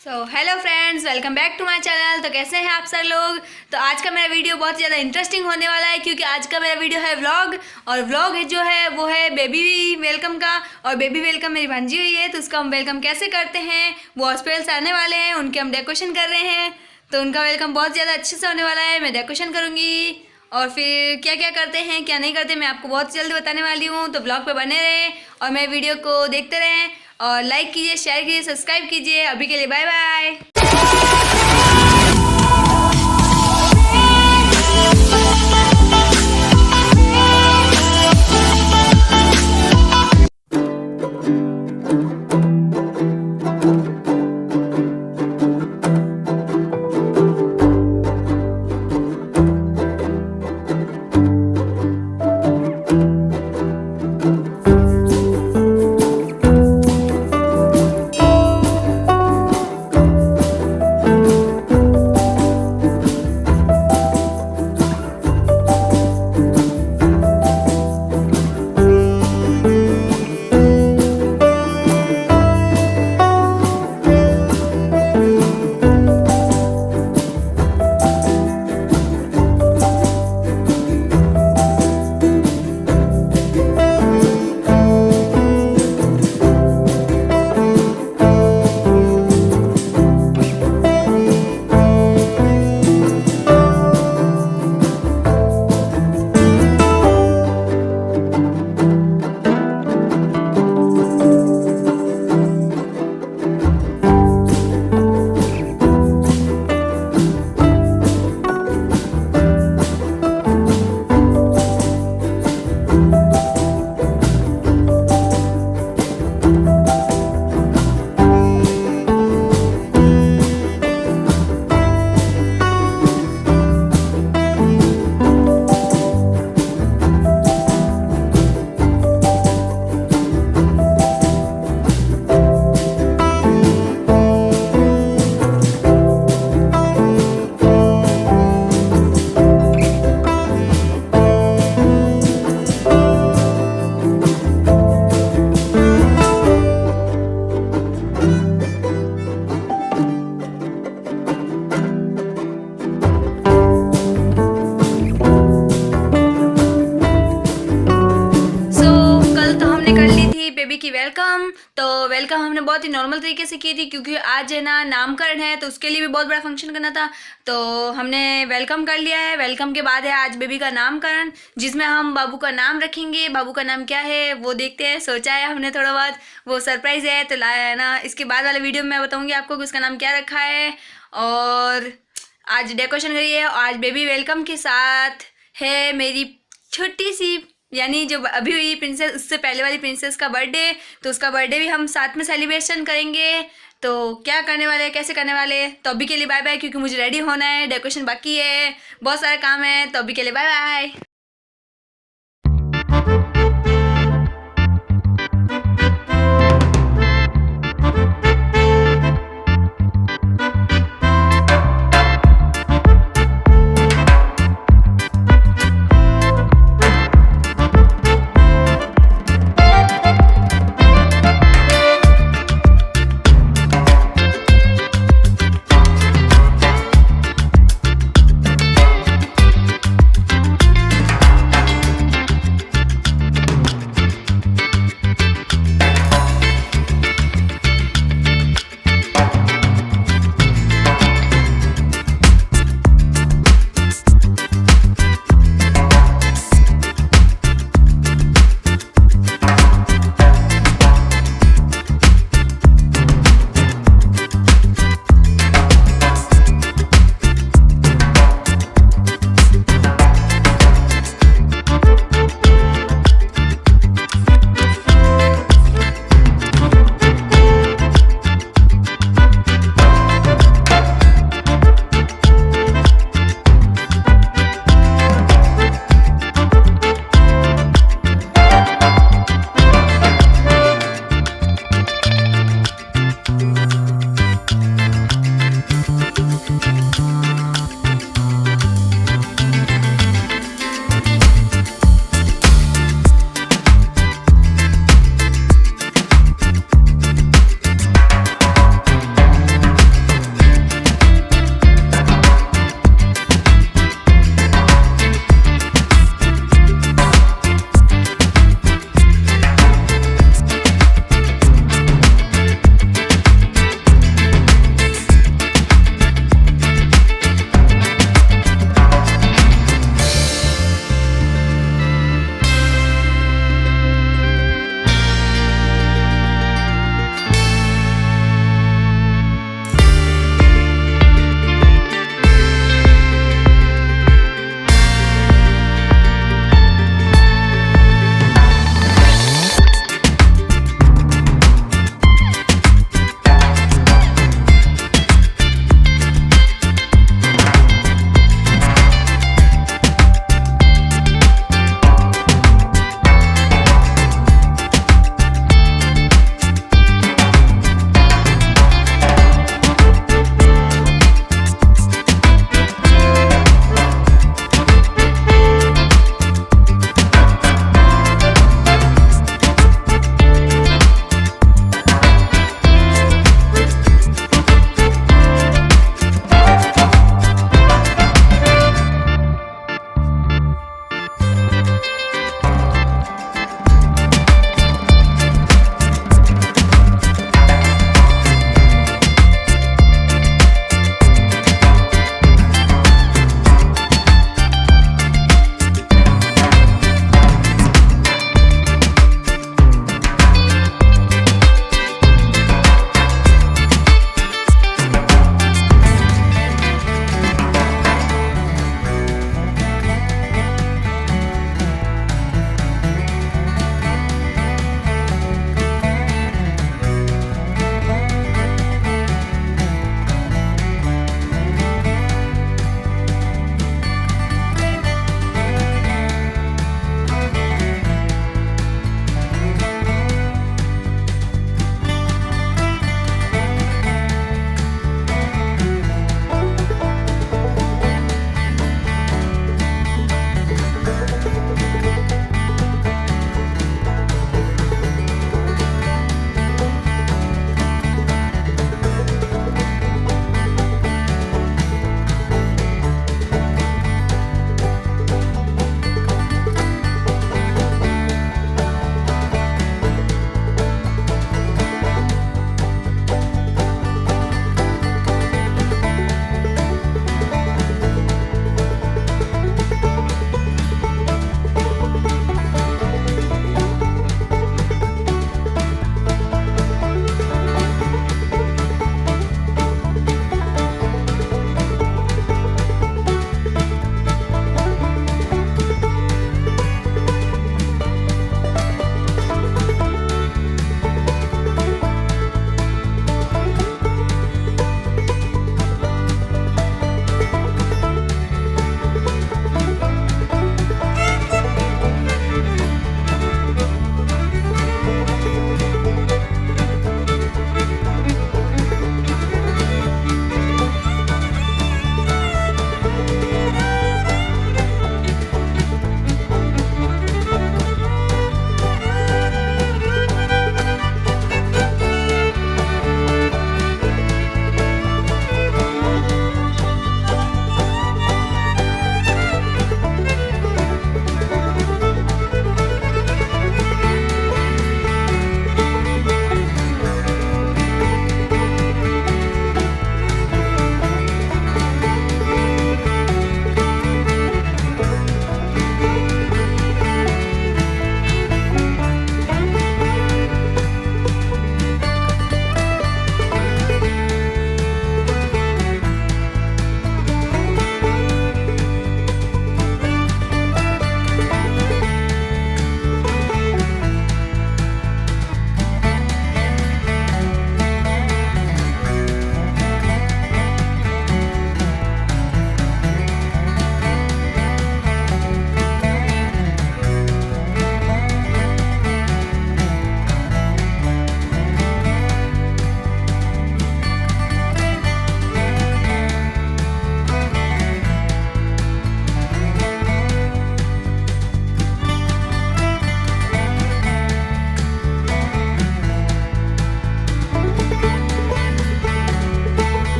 Hello friends, welcome back to my channel. तो कैसे हैं आप सब लोग। तो आज का मेरा वीडियो बहुत ज़्यादा इंटरेस्टिंग होने वाला है क्योंकि आज का मेरा वीडियो है व्लॉग। और व्लॉग जो है वो है बेबी वेलकम का। और बेबी वेलकम मेरी भांजी हुई है तो उसका हम वेलकम कैसे करते हैं, वो हॉस्पिटल से आने वाले हैं, उनके हम डेकोरेशन कर रहे हैं। तो उनका वेलकम बहुत ज़्यादा अच्छे से होने वाला है। मैं डेकोरेशन करूँगी और फिर क्या क्या करते हैं क्या नहीं करते मैं आपको बहुत जल्दी बताने वाली हूँ। तो ब्लॉग पे बने रहें और मेरे वीडियो को देखते रहें और लाइक कीजिए, शेयर कीजिए, सब्सक्राइब कीजिए। अभी के लिए बाय बाय। बेबी की वेलकम। तो वेलकम हमने बहुत ही नॉर्मल तरीके से की थी क्योंकि आज है ना नामकरण है तो उसके लिए भी बहुत बड़ा फंक्शन करना था। तो हमने वेलकम कर लिया है। वेलकम के बाद है आज बेबी का नामकरण जिसमें हम बाबू का नाम रखेंगे। बाबू का नाम क्या है वो देखते हैं, सोचा है हमने थोड़ा बहुत, वो सरप्राइज़ है तो लाया है ना। इसके बाद वाले वीडियो में मैं बताऊँगी आपको कि उसका नाम क्या रखा है। और आज डेकोरेशन करी है। आज बेबी वेलकम के साथ है मेरी छोटी सी यानी जो अभी हुई प्रिंसेस, उससे पहले वाली प्रिंसेस का बर्थडे। तो उसका बर्थडे भी हम साथ में सेलिब्रेशन करेंगे। तो क्या करने वाले हैं, कैसे करने वाले, तो अभी के लिए बाय बाय क्योंकि मुझे रेडी होना है, डेकोरेशन बाकी है, बहुत सारा काम है। तो अभी के लिए बाय बाय।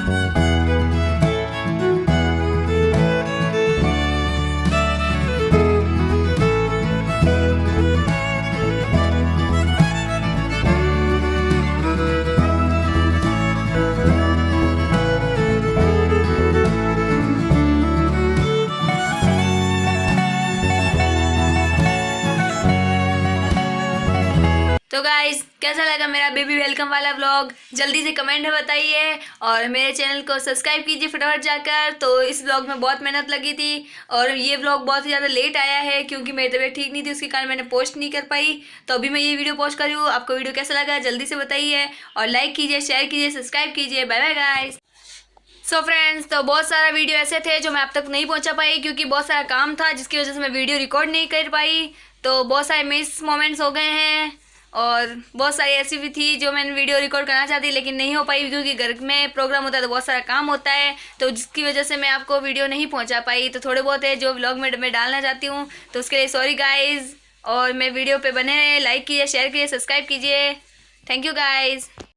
तो गाइस कैसा लगा मेरा बेबी वेलकम वाला व्लॉग, जल्दी से कमेंट में बताइए और मेरे चैनल को सब्सक्राइब कीजिए फटाफट जाकर। तो इस व्लॉग में बहुत मेहनत लगी थी और ये व्लॉग बहुत ही ज़्यादा लेट आया है क्योंकि मेरी तबीयत ठीक नहीं थी, उसके कारण मैंने पोस्ट नहीं कर पाई। तो अभी मैं ये वीडियो पोस्ट कर रही हूँ। आपको वीडियो कैसा लगा जल्दी से बताइए और लाइक कीजिए, शेयर कीजिए, सब्सक्राइब कीजिए। Bye bye guys. So friends, तो बहुत सारा वीडियो ऐसे थे जो मैं अब तक नहीं पहुंचा पाई क्योंकि बहुत सारा काम था जिसकी वजह से मैं वीडियो रिकॉर्ड नहीं कर पाई। तो बहुत सारे मिस मोमेंट्स हो गए हैं और बहुत सारी ऐसी भी थी जो मैंने वीडियो रिकॉर्ड करना चाहती लेकिन नहीं हो पाई क्योंकि घर में प्रोग्राम होता है तो बहुत सारा काम होता है, तो जिसकी वजह से मैं आपको वीडियो नहीं पहुंचा पाई। तो थोड़े बहुत है जो व्लॉग में मैं डालना चाहती हूँ, तो उसके लिए सॉरी गाइज़। और मैं वीडियो पे बने रहे, लाइक कीजिए, शेयर कीजिए, सब्सक्राइब कीजिए। Thank you guys.